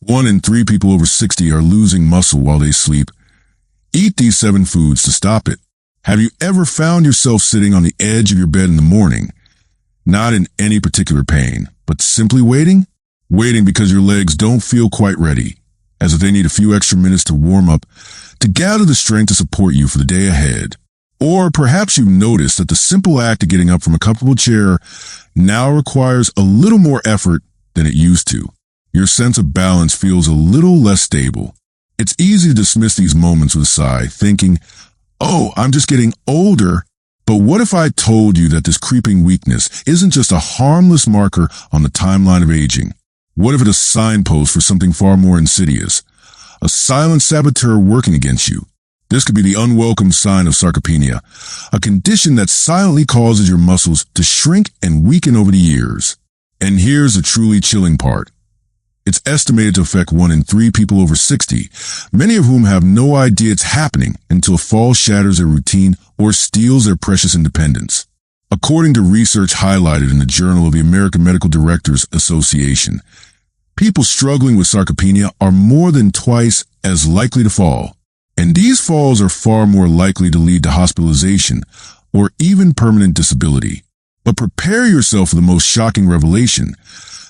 1 in 3 people over 60 are losing muscle while they sleep. Eat these 7 foods to stop it. Have you ever found yourself sitting on the edge of your bed in the morning, not in any particular pain, but simply waiting? Waiting because your legs don't feel quite ready, as if they need a few extra minutes to warm up, to gather the strength to support you for the day ahead. Or perhaps you've noticed that the simple act of getting up from a comfortable chair now requires a little more effort than it used to. Your sense of balance feels a little less stable. It's easy to dismiss these moments with a sigh, thinking, "Oh, I'm just getting older." But what if I told you that this creeping weakness isn't just a harmless marker on the timeline of aging? What if it's a signpost for something far more insidious? A silent saboteur working against you. This could be the unwelcome sign of sarcopenia, a condition that silently causes your muscles to shrink and weaken over the years. And here's the truly chilling part. It's estimated to affect 1 in 3 people over 60, many of whom have no idea it's happening until a fall shatters their routine or steals their precious independence. According to research highlighted in the Journal of the American Medical Directors Association, people struggling with sarcopenia are more than twice as likely to fall. And these falls are far more likely to lead to hospitalization or even permanent disability. But prepare yourself for the most shocking revelation.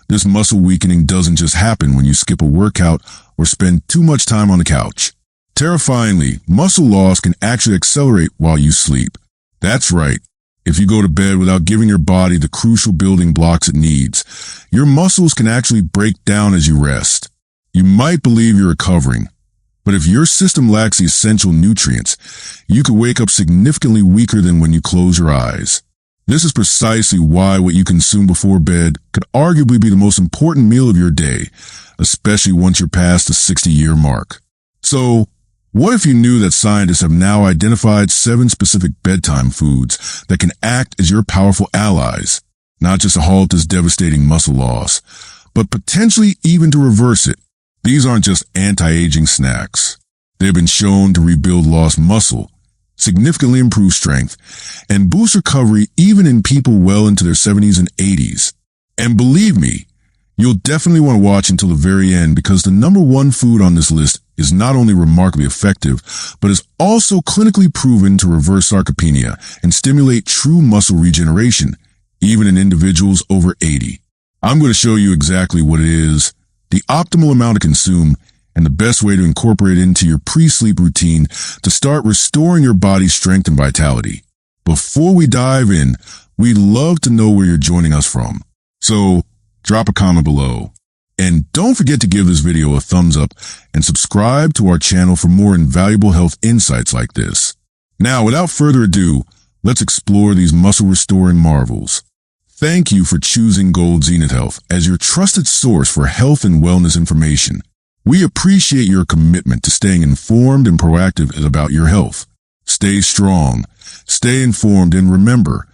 This muscle weakening doesn't just happen when you skip a workout or spend too much time on the couch. Terrifyingly, muscle loss can actually accelerate while you sleep. That's right. If you go to bed without giving your body the crucial building blocks it needs, your muscles can actually break down as you rest. You might believe you're recovering, but if your system lacks the essential nutrients, you could wake up significantly weaker than when you close your eyes. This is precisely why what you consume before bed could arguably be the most important meal of your day, especially once you're past the 60-year mark. So, what if you knew that scientists have now identified 7 specific bedtime foods that can act as your powerful allies, not just to halt this devastating muscle loss, but potentially even to reverse it? These aren't just anti-aging snacks. They've been shown to rebuild lost muscle, significantly improve strength, and boost recovery even in people well into their 70s and 80s. And believe me, you'll definitely want to watch until the very end because the number 1 food on this list is not only remarkably effective, but is also clinically proven to reverse sarcopenia and stimulate true muscle regeneration, even in individuals over 80. I'm going to show you exactly what it is, the optimal amount to consume, and the best way to incorporate it into your pre-sleep routine to start restoring your body's strength and vitality. Before we dive in, we'd love to know where you're joining us from. So, drop a comment below. And don't forget to give this video a thumbs up and subscribe to our channel for more invaluable health insights like this. Now, without further ado, let's explore these muscle-restoring marvels. Thank you for choosing Gold Zenith Health as your trusted source for health and wellness information. We appreciate your commitment to staying informed and proactive about your health. Stay strong, stay informed, and remember,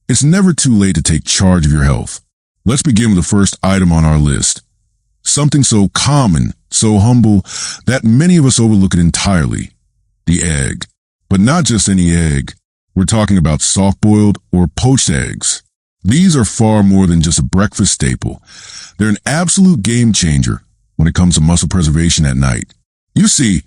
it's never too late to take charge of your health. Let's begin with the first item on our list. Something so common, so humble, that many of us overlook it entirely. The egg. But not just any egg. We're talking about soft-boiled or poached eggs. These are far more than just a breakfast staple. They're an absolute game changer when it comes to muscle preservation at night. You see,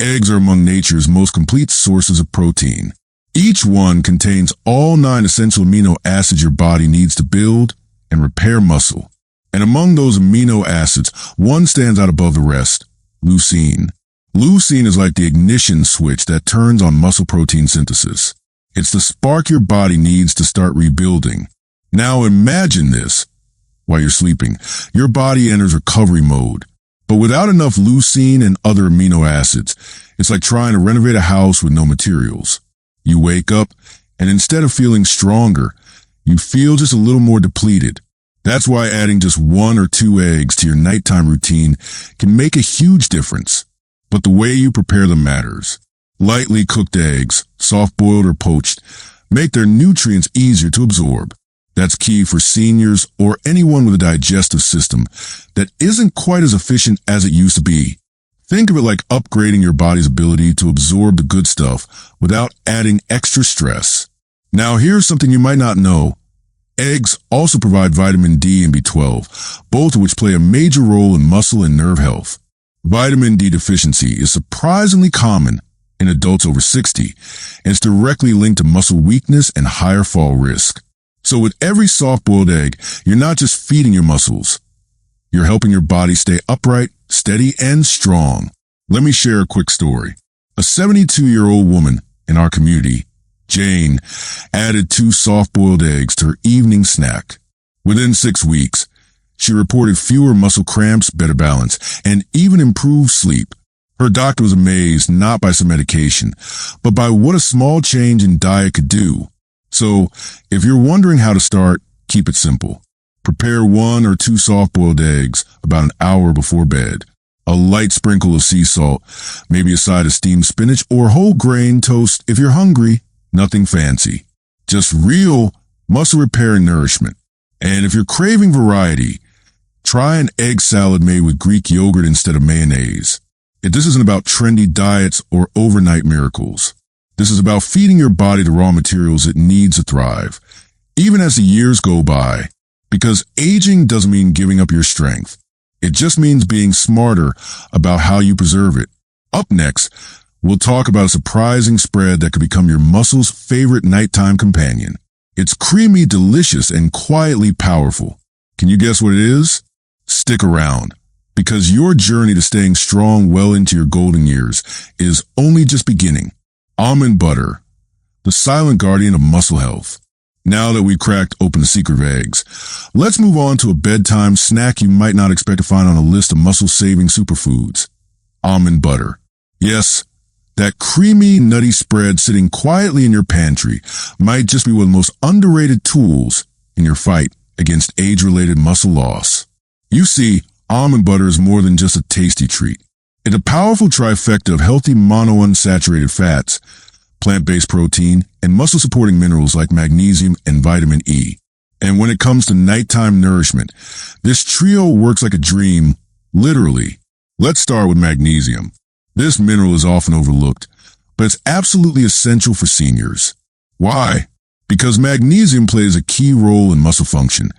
eggs are among nature's most complete sources of protein. Each one contains all 9 essential amino acids your body needs to build and repair muscle. And among those amino acids, one stands out above the rest: leucine. Leucine is like the ignition switch that turns on muscle protein synthesis. It's the spark your body needs to start rebuilding. Now imagine this. While you're sleeping, your body enters recovery mode. But without enough leucine and other amino acids, it's like trying to renovate a house with no materials. You wake up, and instead of feeling stronger, you feel just a little more depleted. That's why adding just 1 or 2 eggs to your nighttime routine can make a huge difference. But the way you prepare them matters. Lightly cooked eggs, soft-boiled or poached, make their nutrients easier to absorb. That's key for seniors or anyone with a digestive system that isn't quite as efficient as it used to be. Think of it like upgrading your body's ability to absorb the good stuff without adding extra stress. Now here's something you might not know. Eggs also provide vitamin D and B12, both of which play a major role in muscle and nerve health. Vitamin D deficiency is surprisingly common in adults over 60 and is directly linked to muscle weakness and higher fall risk. So with every soft-boiled egg, you're not just feeding your muscles. You're helping your body stay upright, steady, and strong. Let me share a quick story. A 72-year-old woman in our community, Jane, added 2 soft-boiled eggs to her evening snack. Within 6 weeks, she reported fewer muscle cramps, better balance, and even improved sleep. Her doctor was amazed not by some medication, but by what a small change in diet could do. So, if you're wondering how to start, keep it simple. Prepare 1 or 2 soft-boiled eggs about an hour before bed. A light sprinkle of sea salt, maybe a side of steamed spinach or whole grain toast if you're hungry. Nothing fancy. Just real muscle repair and nourishment. And if you're craving variety, try an egg salad made with Greek yogurt instead of mayonnaise. This isn't about trendy diets or overnight miracles. This is about feeding your body the raw materials it needs to thrive, even as the years go by. Because aging doesn't mean giving up your strength. It just means being smarter about how you preserve it. Up next, we'll talk about a surprising spread that could become your muscle's favorite nighttime companion. It's creamy, delicious, and quietly powerful. Can you guess what it is? Stick around, because your journey to staying strong well into your golden years is only just beginning. Almond butter, the silent guardian of muscle health. Now that we've cracked open the secret of eggs, let's move on to a bedtime snack you might not expect to find on a list of muscle-saving superfoods. Almond butter. Yes, that creamy, nutty spread sitting quietly in your pantry might just be one of the most underrated tools in your fight against age-related muscle loss. You see, almond butter is more than just a tasty treat. It's a powerful trifecta of healthy monounsaturated fats, plant-based protein, and muscle-supporting minerals like magnesium and vitamin E. And when it comes to nighttime nourishment, this trio works like a dream, literally. Let's start with magnesium. This mineral is often overlooked, but it's absolutely essential for seniors. Why? Because magnesium plays a key role in muscle function,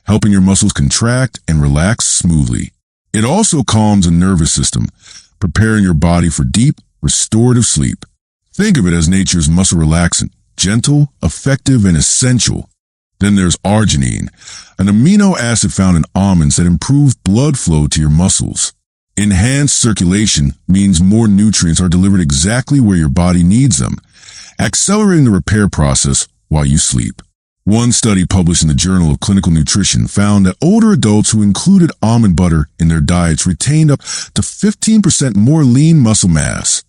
helping your muscles contract and relax smoothly. It also calms the nervous system, preparing your body for deep, restorative sleep. Think of it as nature's muscle relaxant, gentle, effective, and essential. Then there's arginine, an amino acid found in almonds that improves blood flow to your muscles. Enhanced circulation means more nutrients are delivered exactly where your body needs them, accelerating the repair process while you sleep. One study published in the Journal of Clinical Nutrition found that older adults who included almond butter in their diets retained up to 15% more lean muscle mass,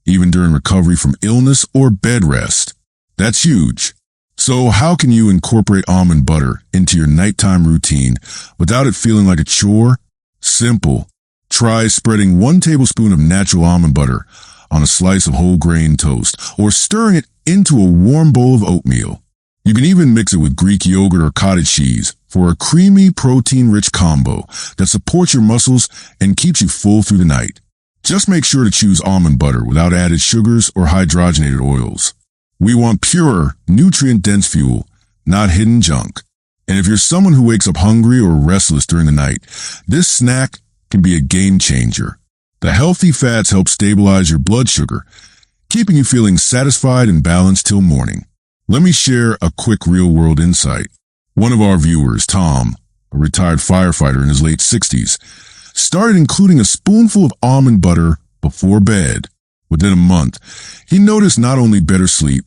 even during recovery from illness or bed rest. That's huge. So how can you incorporate almond butter into your nighttime routine without it feeling like a chore? Simple. Try spreading 1 tablespoon of natural almond butter on a slice of whole grain toast or stirring it into a warm bowl of oatmeal. You can even mix it with Greek yogurt or cottage cheese for a creamy, protein-rich combo that supports your muscles and keeps you full through the night. Just make sure to choose almond butter without added sugars or hydrogenated oils. We want pure, nutrient-dense fuel, not hidden junk. And if you're someone who wakes up hungry or restless during the night, this snack can be a game changer. The healthy fats help stabilize your blood sugar, keeping you feeling satisfied and balanced till morning. Let me share a quick real-world insight. One of our viewers, Tom, a retired firefighter in his late 60s, started including a spoonful of almond butter before bed. Within a month, he noticed not only better sleep,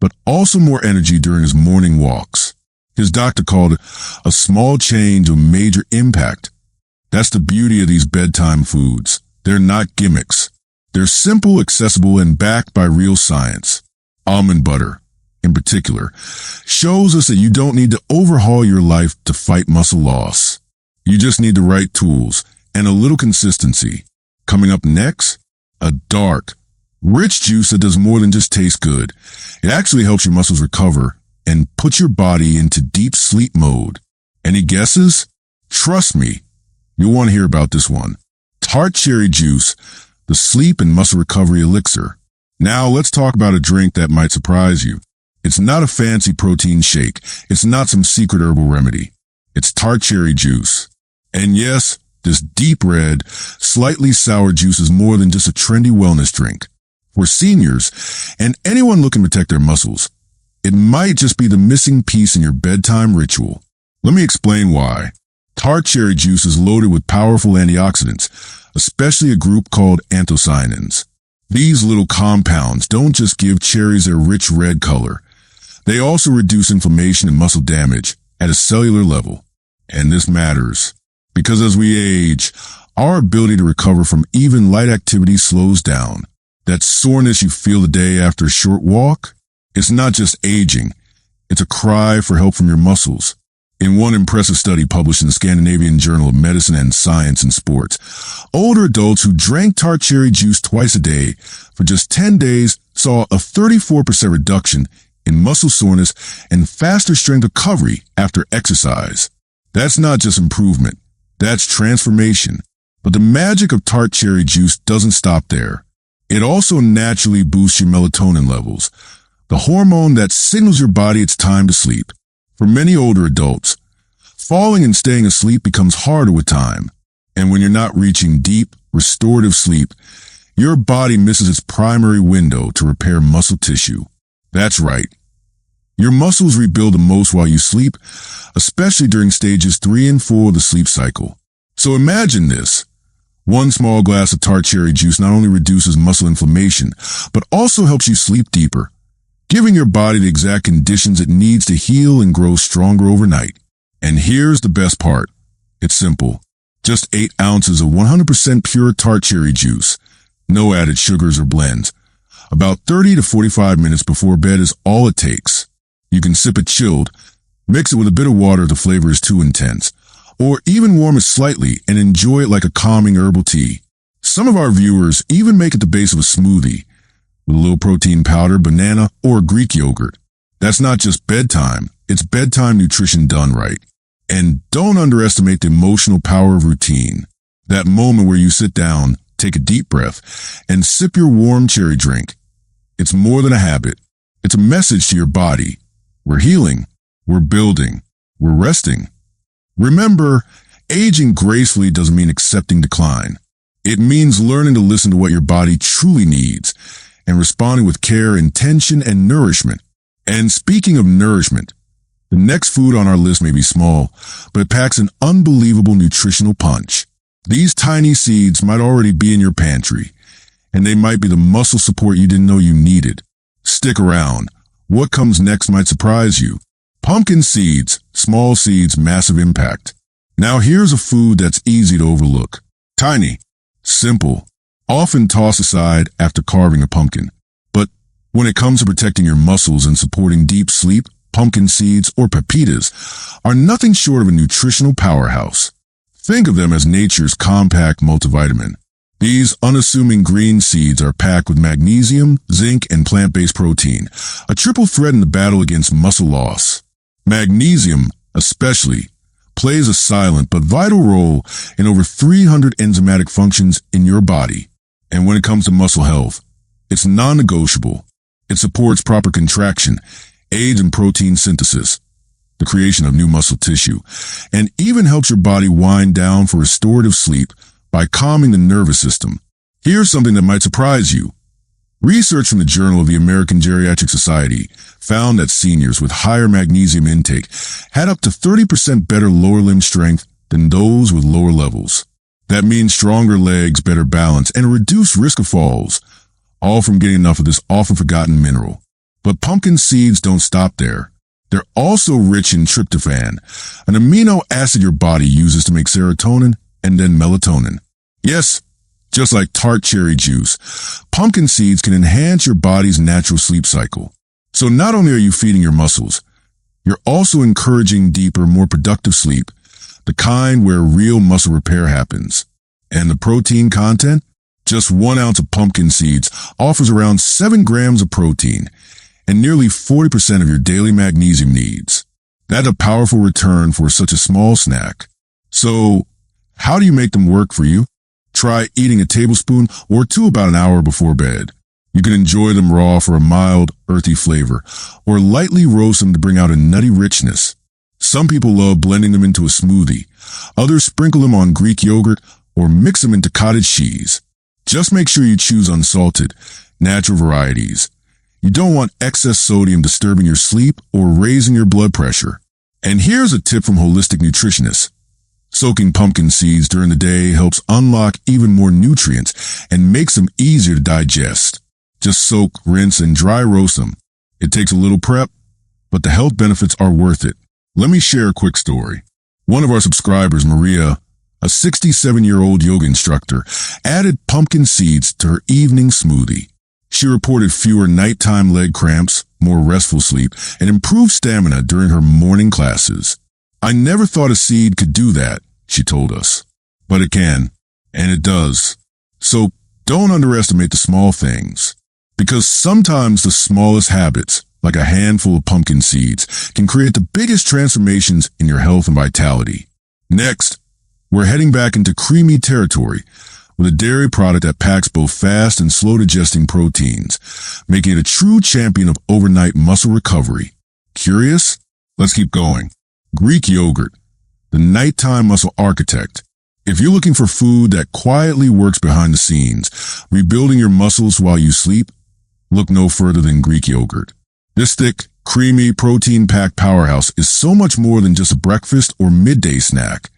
but also more energy during his morning walks. His doctor called it a small change of major impact. That's the beauty of these bedtime foods. They're not gimmicks. They're simple, accessible, and backed by real science. Almond butter, in particular, shows us that you don't need to overhaul your life to fight muscle loss. You just need the right tools and a little consistency. Coming up next, a dark, rich juice that does more than just taste good. It actually helps your muscles recover and put your body into deep sleep mode. Any guesses? Trust me, you'll want to hear about this one. Tart cherry juice, the sleep and muscle recovery elixir. Now let's talk about a drink that might surprise you. It's not a fancy protein shake. It's not some secret herbal remedy. It's tart cherry juice. And yes, this deep red, slightly sour juice is more than just a trendy wellness drink. For seniors and anyone looking to protect their muscles, it might just be the missing piece in your bedtime ritual. Let me explain why. Tart cherry juice is loaded with powerful antioxidants, especially a group called anthocyanins. These little compounds don't just give cherries their rich red color. They also reduce inflammation and muscle damage at a cellular level. And this matters, because as we age, our ability to recover from even light activity slows down. That soreness you feel the day after a short walk, it's not just aging, it's a cry for help from your muscles. In one impressive study published in the Scandinavian Journal of Medicine and Science in Sports, older adults who drank tart cherry juice twice a day for just 10 days saw a 34% reduction in muscle soreness and faster strength recovery after exercise. That's not just improvement, that's transformation. But the magic of tart cherry juice doesn't stop there. It also naturally boosts your melatonin levels, the hormone that signals your body it's time to sleep. For many older adults, falling and staying asleep becomes harder with time. And when you're not reaching deep, restorative sleep, your body misses its primary window to repair muscle tissue. That's right. Your muscles rebuild the most while you sleep, especially during stages 3 and 4 of the sleep cycle. So imagine this. One small glass of tart cherry juice not only reduces muscle inflammation, but also helps you sleep deeper, giving your body the exact conditions it needs to heal and grow stronger overnight. And here's the best part. It's simple. Just 8 ounces of 100% pure tart cherry juice. No added sugars or blends. About 30 to 45 minutes before bed is all it takes. You can sip it chilled, mix it with a bit of water if the flavor is too intense, or even warm it slightly and enjoy it like a calming herbal tea. Some of our viewers even make it the base of a smoothie, with a little protein powder, banana, or Greek yogurt. That's not just bedtime, it's bedtime nutrition done right. And don't underestimate the emotional power of routine. That moment where you sit down, take a deep breath, and sip your warm cherry drink. It's more than a habit. It's a message to your body. We're healing, we're building, we're resting. Remember, aging gracefully doesn't mean accepting decline. It means learning to listen to what your body truly needs and responding with care, intention, and nourishment. And speaking of nourishment, the next food on our list may be small, but it packs an unbelievable nutritional punch. These tiny seeds might already be in your pantry, and they might be the muscle support you didn't know you needed. Stick around. What comes next might surprise you. Pumpkin seeds, small seeds, massive impact. Now here's a food that's easy to overlook. Tiny, simple, often tossed aside after carving a pumpkin. But when it comes to protecting your muscles and supporting deep sleep, pumpkin seeds or pepitas are nothing short of a nutritional powerhouse. Think of them as nature's compact multivitamin. These unassuming green seeds are packed with magnesium, zinc, and plant-based protein, a triple threat in the battle against muscle loss. Magnesium, especially, plays a silent but vital role in over 300 enzymatic functions in your body. And when it comes to muscle health, it's non-negotiable. It supports proper contraction, aids in protein synthesis, the creation of new muscle tissue, and even helps your body wind down for restorative sleep by calming the nervous system. Here's something that might surprise you. Research from the Journal of the American Geriatric Society found that seniors with higher magnesium intake had up to 30% better lower limb strength than those with lower levels. That means stronger legs, better balance, and a reduced risk of falls, all from getting enough of this often forgotten mineral. But pumpkin seeds don't stop there. They're also rich in tryptophan, an amino acid your body uses to make serotonin and then melatonin. Yes, just like tart cherry juice, pumpkin seeds can enhance your body's natural sleep cycle. So not only are you feeding your muscles, you're also encouraging deeper, more productive sleep, the kind where real muscle repair happens. And the protein content? Just 1 ounce of pumpkin seeds offers around 7 grams of protein and nearly 40% of your daily magnesium needs. That's a powerful return for such a small snack. So, how do you make them work for you? Try eating a tablespoon or 2 about an hour before bed. You can enjoy them raw for a mild, earthy flavor, or lightly roast them to bring out a nutty richness. Some people love blending them into a smoothie. Others sprinkle them on Greek yogurt or mix them into cottage cheese. Just make sure you choose unsalted, natural varieties. You don't want excess sodium disturbing your sleep or raising your blood pressure. And here's a tip from holistic nutritionists. Soaking pumpkin seeds during the day helps unlock even more nutrients and makes them easier to digest. Just soak, rinse, and dry roast them. It takes a little prep, but the health benefits are worth it. Let me share a quick story. One of our subscribers, Maria, a 67-year-old yoga instructor, added pumpkin seeds to her evening smoothie. She reported fewer nighttime leg cramps, more restful sleep, and improved stamina during her morning classes. I never thought a seed could do that, she told us. But it can, and it does. So don't underestimate the small things, because sometimes the smallest habits, like a handful of pumpkin seeds, can create the biggest transformations in your health and vitality. Next, we're heading back into creamy territory with a dairy product that packs both fast and slow-digesting proteins, making it a true champion of overnight muscle recovery. Curious? Let's keep going. Greek yogurt, the nighttime muscle architect. If you're looking for food that quietly works behind the scenes, rebuilding your muscles while you sleep, look no further than Greek yogurt. This thick, creamy, protein-packed powerhouse is so much more than just a breakfast or midday snack.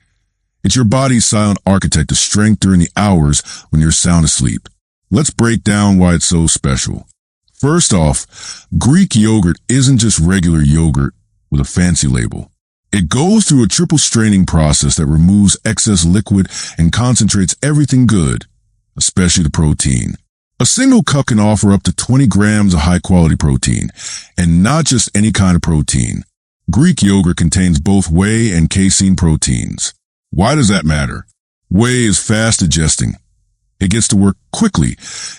It's your body's silent architect of strength during the hours when you're sound asleep. Let's break down why it's so special. First off, Greek yogurt isn't just regular yogurt with a fancy label. It goes through a triple straining process that removes excess liquid and concentrates everything good, especially the protein. A single cup can offer up to 20 grams of high-quality protein, and not just any kind of protein. Greek yogurt contains both whey and casein proteins. Why does that matter? Whey is fast digesting. It gets to work quickly,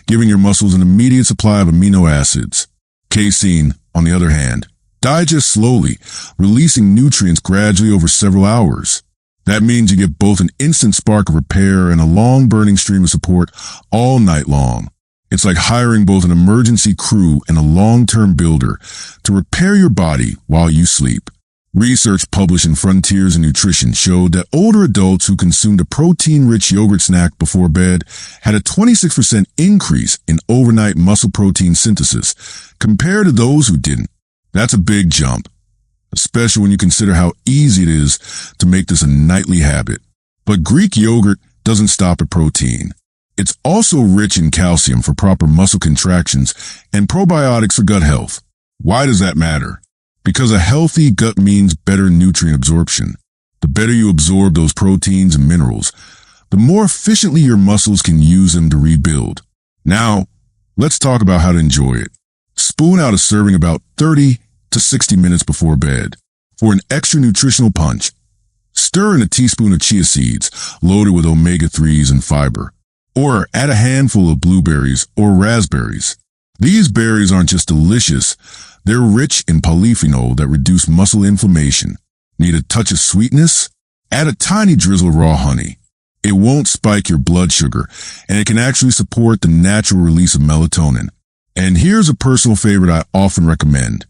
giving your muscles an immediate supply of amino acids. Casein, on the other hand, digests slowly, releasing nutrients gradually over several hours. That means you get both an instant spark of repair and a long-burning stream of support all night long. It's like hiring both an emergency crew and a long-term builder to repair your body while you sleep. Research published in Frontiers in Nutrition showed that older adults who consumed a protein-rich yogurt snack before bed had a 26% increase in overnight muscle protein synthesis compared to those who didn't. That's a big jump, especially when you consider how easy it is to make this a nightly habit. But Greek yogurt doesn't stop at protein. It's also rich in calcium for proper muscle contractions and probiotics for gut health. Why does that matter? Because a healthy gut means better nutrient absorption. The better you absorb those proteins and minerals, the more efficiently your muscles can use them to rebuild. Now, let's talk about how to enjoy it. Spoon out a serving about 30 to 60 minutes before bed. For an extra nutritional punch, stir in a teaspoon of chia seeds loaded with omega-3s and fiber. Or add a handful of blueberries or raspberries. These berries aren't just delicious, they're rich in polyphenol that reduce muscle inflammation. Need a touch of sweetness? Add a tiny drizzle of raw honey. It won't spike your blood sugar, and it can actually support the natural release of melatonin. And here's a personal favorite I often recommend.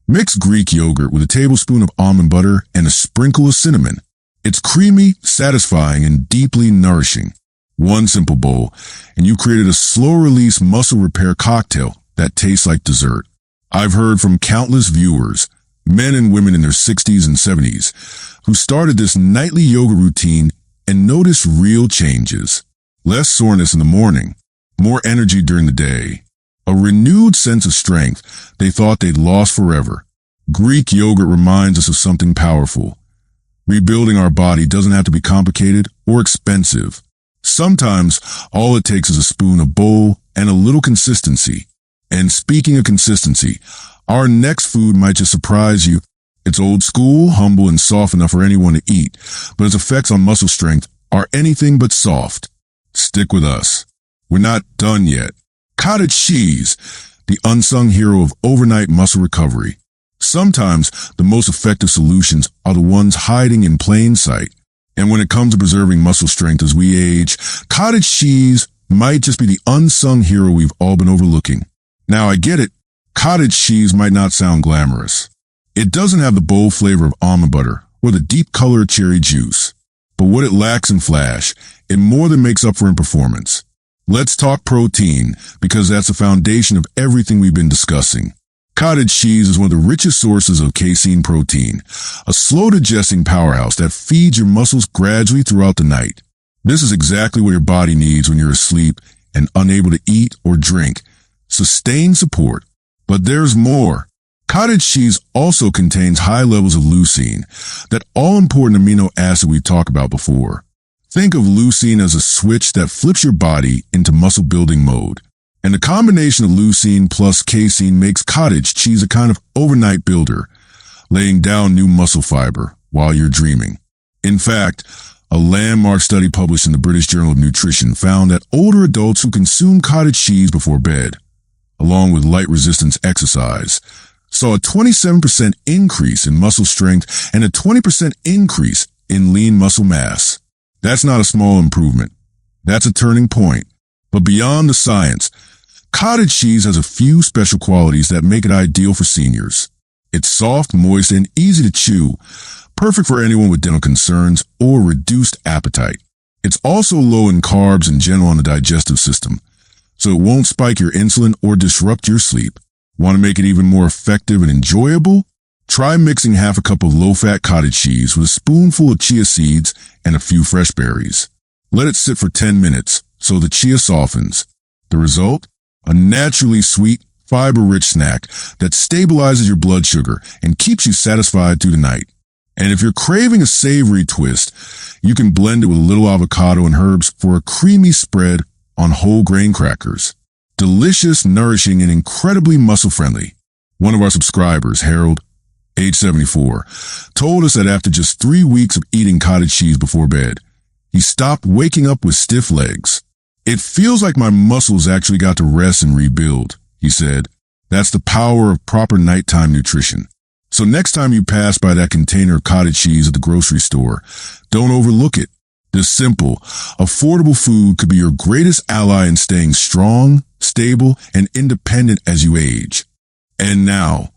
Mix Greek yogurt with a tablespoon of almond butter and a sprinkle of cinnamon. It's creamy, satisfying, and deeply nourishing. One simple bowl, and you created a slow-release muscle repair cocktail that tastes like dessert. I've heard from countless viewers, men and women in their 60s and 70s, who started this nightly yoga routine and noticed real changes. Less soreness in the morning, more energy during the day, a renewed sense of strength they thought they'd lost forever. Greek yogurt reminds us of something powerful. Rebuilding our body doesn't have to be complicated or expensive. Sometimes, all it takes is a spoon, a bowl, and a little consistency. And speaking of consistency, our next food might just surprise you. It's old school, humble, and soft enough for anyone to eat, but its effects on muscle strength are anything but soft. Stick with us. We're not done yet. Cottage cheese, the unsung hero of overnight muscle recovery. Sometimes, the most effective solutions are the ones hiding in plain sight. And when it comes to preserving muscle strength as we age, cottage cheese might just be the unsung hero we've all been overlooking. Now, I get it. Cottage cheese might not sound glamorous. It doesn't have the bold flavor of almond butter or the deep color of cherry juice. But what it lacks in flash, it more than makes up for in performance. Let's talk protein, because that's the foundation of everything we've been discussing. Cottage cheese is one of the richest sources of casein protein, a slow-digesting powerhouse that feeds your muscles gradually throughout the night. This is exactly what your body needs when you're asleep and unable to eat or drink. Sustained support. But there's more. Cottage cheese also contains high levels of leucine, that all-important amino acid we talked about before. Think of leucine as a switch that flips your body into muscle-building mode. And the combination of leucine plus casein makes cottage cheese a kind of overnight builder, laying down new muscle fiber while you're dreaming. In fact, a landmark study published in the British Journal of Nutrition found that older adults who consume cottage cheese before bed, along with light resistance exercise, saw a 27% increase in muscle strength and a 20% increase in lean muscle mass. That's not a small improvement. That's a turning point. But beyond the science, cottage cheese has a few special qualities that make it ideal for seniors. It's soft, moist, and easy to chew, perfect for anyone with dental concerns or reduced appetite. It's also low in carbs and gentle on the digestive system, so it won't spike your insulin or disrupt your sleep. Want to make it even more effective and enjoyable? Try mixing half a cup of low-fat cottage cheese with a spoonful of chia seeds and a few fresh berries. Let it sit for 10 minutes so the chia softens. The result? A naturally sweet, fiber-rich snack that stabilizes your blood sugar and keeps you satisfied through the night. And if you're craving a savory twist, you can blend it with a little avocado and herbs for a creamy spread on whole grain crackers. Delicious, nourishing, and incredibly muscle-friendly. One of our subscribers, Harold, age 74, told us that after just 3 weeks of eating cottage cheese before bed, he stopped waking up with stiff legs. It feels like my muscles actually got to rest and rebuild, he said. That's the power of proper nighttime nutrition. So next time you pass by that container of cottage cheese at the grocery store, don't overlook it. This simple, affordable food could be your greatest ally in staying strong, stable, and independent as you age. And now,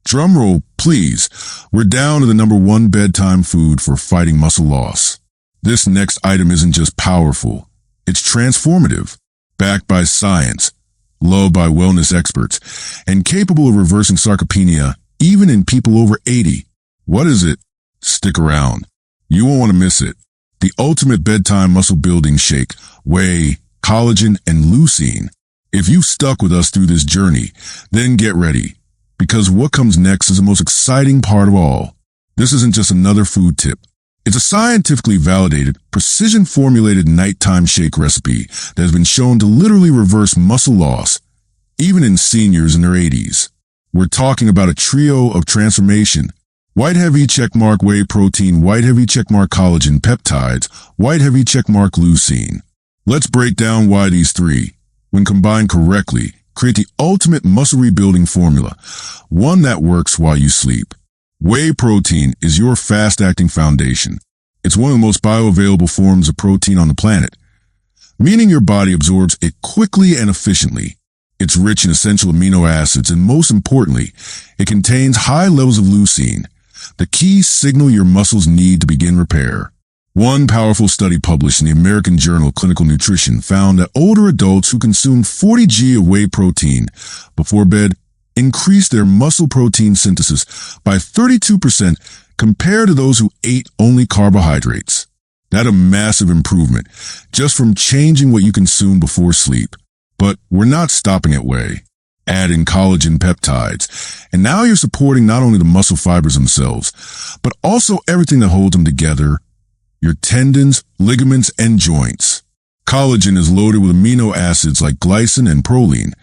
drumroll, please, we're down to the #1 bedtime food for fighting muscle loss. This next item isn't just powerful, it's transformative, backed by science, loved by wellness experts, and capable of reversing sarcopenia even in people over 80. What is it? Stick around. You won't want to miss it. The ultimate bedtime muscle building shake, whey, collagen, and leucine. If you've stuck with us through this journey, then get ready, because what comes next is the most exciting part of all. This isn't just another food tip. It's a scientifically validated, precision-formulated nighttime shake recipe that has been shown to literally reverse muscle loss, even in seniors in their 80s. We're talking about a trio of transformation: white heavy checkmark whey protein, white heavy checkmark collagen peptides, white heavy checkmark leucine. Let's break down why these three, when combined correctly, create the ultimate muscle rebuilding formula, one that works while you sleep. Whey protein is your fast-acting foundation. It's one of the most bioavailable forms of protein on the planet, meaning your body absorbs it quickly and efficiently. It's rich in essential amino acids, and most importantly, it contains high levels of leucine, the key signal your muscles need to begin repair. One powerful study published in the American Journal of Clinical Nutrition found that older adults who consumed 40 g of whey protein before bed increased their muscle protein synthesis by 32% compared to those who ate only carbohydrates. That's a massive improvement just from changing what you consume before sleep. But we're not stopping at whey. Add in collagen peptides, and now you're supporting not only the muscle fibers themselves, but also everything that holds them together: your tendons, ligaments, and joints. Collagen is loaded with amino acids like glycine and proline,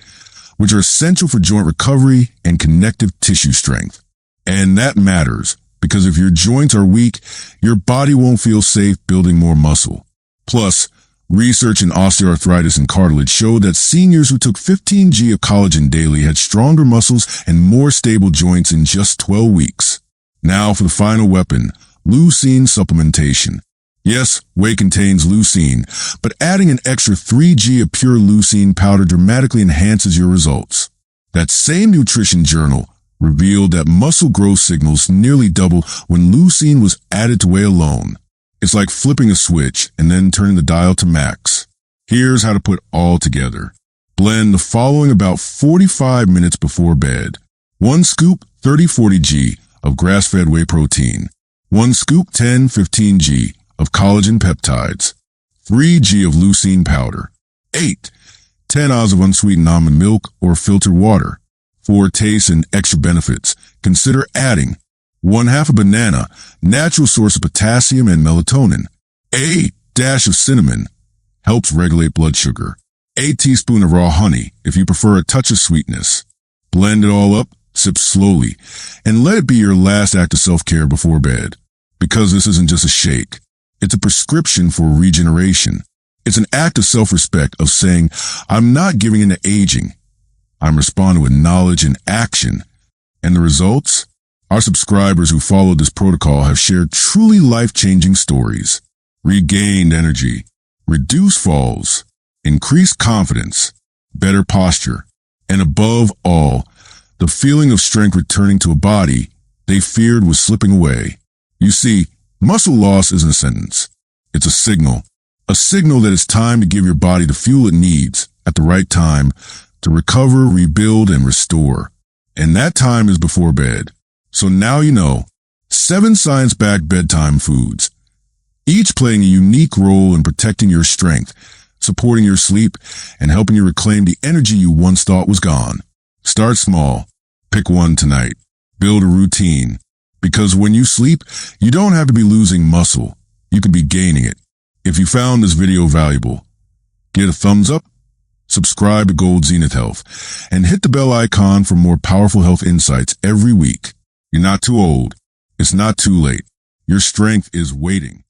which are essential for joint recovery and connective tissue strength. And that matters, because if your joints are weak, your body won't feel safe building more muscle. Plus, research in osteoarthritis and cartilage showed that seniors who took 15 g of collagen daily had stronger muscles and more stable joints in just 12 weeks. Now for the final weapon: leucine supplementation. Yes, whey contains leucine, but adding an extra 3G of pure leucine powder dramatically enhances your results. That same nutrition journal revealed that muscle growth signals nearly double when leucine was added to whey alone. It's like flipping a switch and then turning the dial to max. Here's how to put all together. Blend the following about 45 minutes before bed. 1 scoop 30-40G of grass-fed whey protein. 1 scoop 10-15G of collagen peptides. 3G of leucine powder. 10 oz of unsweetened almond milk or filtered water. For taste and extra benefits, consider adding 1/2 a banana, natural source of potassium and melatonin. A dash of cinnamon, helps regulate blood sugar. A teaspoon of raw honey, if you prefer a touch of sweetness. Blend it all up, sip slowly, and let it be your last act of self-care before bed. Because this isn't just a shake, it's a prescription for regeneration. It's an act of self-respect of saying, I'm not giving in to aging. I'm responding with knowledge and action. And the results? Our subscribers who followed this protocol have shared truly life-changing stories. Regained energy, reduced falls, increased confidence, better posture, and above all, the feeling of strength returning to a body they feared was slipping away. You see, muscle loss isn't a sentence. It's a signal that it's time to give your body the fuel it needs at the right time to recover, rebuild, and restore. And that time is before bed. So now you know, 7 science-backed bedtime foods, each playing a unique role in protecting your strength, supporting your sleep, and helping you reclaim the energy you once thought was gone. Start small. Pick one tonight. Build a routine. Because when you sleep, you don't have to be losing muscle. You can be gaining it. If you found this video valuable, give it a thumbs up, subscribe to Gold Zenith Health, and hit the bell icon for more powerful health insights every week. You're not too old. It's not too late. Your strength is waiting.